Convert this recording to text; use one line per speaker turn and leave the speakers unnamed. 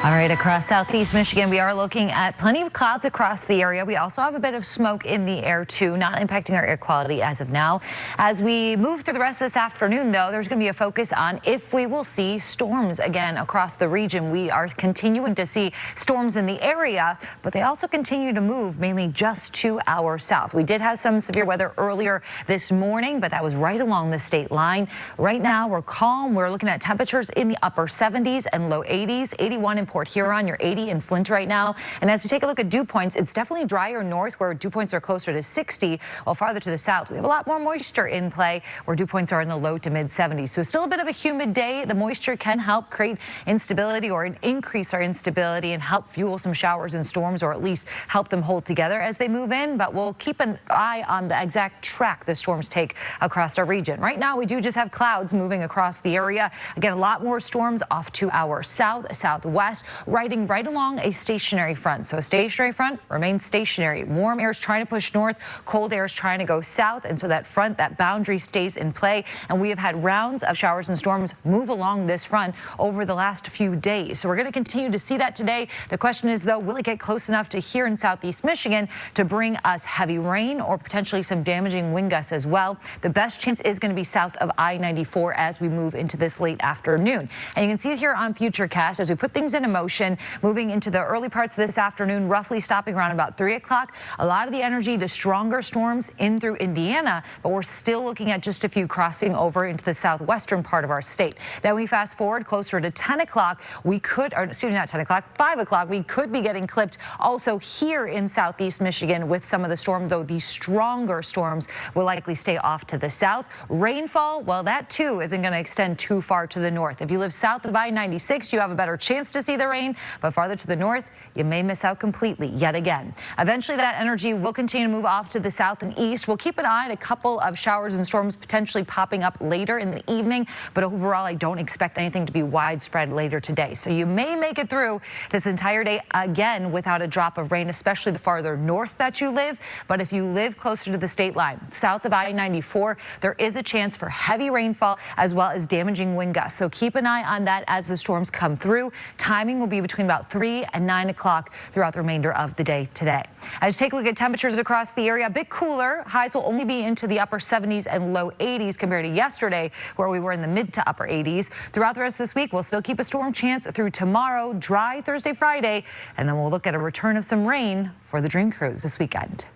All right, across southeast Michigan, we are looking at plenty of clouds across the area. We also have a bit of smoke in the air, too, not impacting our air quality as of now. As we move through the rest of this afternoon, though, there's going to be a focus on if we will see storms again across the region. We are continuing to see storms in the area, but they also continue to move mainly just to our south. We did have some severe weather earlier this morning, but that was right along the state line. Right now, we're calm. We're looking at temperatures in the upper 70s and low 80s, 81 in Port Huron, you're 80 in Flint right now. And as we take a look at dew points, it's definitely drier north where dew points are closer to 60, while farther to the south, we have a lot more moisture in play where dew points are in the low to mid 70s. So still a bit of a humid day. The moisture can help create instability or increase our instability and help fuel some showers and storms, or at least help them hold together as they move in. But we'll keep an eye on the exact track the storms take across our region. Right now, we do just have clouds moving across the area. Again, a lot more storms off to our south, southwest, riding right along a stationary front. So a stationary front remains stationary. Warm air is trying to push north, cold air is trying to go south, and so that front, that boundary stays in play. And we have had rounds of showers and storms move along this front over the last few days. So we're going to continue to see that today. The question is, though, will it get close enough to here in southeast Michigan to bring us heavy rain or potentially some damaging wind gusts as well? The best chance is going to be south of I-94 as we move into this late afternoon. And you can see it here on Futurecast as we put things in motion, moving into the early parts of this afternoon, roughly stopping around about 3 o'clock. A lot of the energy, the stronger storms in through Indiana, but we're still looking at just a few crossing over into the southwestern part of our state. Then we fast forward closer to 10 o'clock. We could, or excuse me, not 10 o'clock, 5 o'clock, we could be getting clipped also here in southeast Michigan with some of the storm, though the stronger storms will likely stay off to the south. Rainfall, well, that too isn't going to extend too far to the north. If you live south of I-96, you have a better chance to see the rain, but farther to the north, you may miss out completely yet again. Eventually, that energy will continue to move off to the south and east. We'll keep an eye on a couple of showers and storms potentially popping up later in the evening, but overall, I don't expect anything to be widespread later today. So you may make it through this entire day again without a drop of rain, especially the farther north that you live. But if you live closer to the state line, south of I-94, there is a chance for heavy rainfall as well as damaging wind gusts. So keep an eye on that as the storms come through. Timing will be between about 3 and 9 o'clock throughout the remainder of the day today. As you take a look at temperatures across the area, a bit cooler. Highs will only be into the upper 70s and low 80s compared to yesterday, where we were in the mid to upper 80s. Throughout the rest of this week, we'll still keep a storm chance through tomorrow, dry Thursday, Friday, and then we'll look at a return of some rain for the dream cruise this weekend.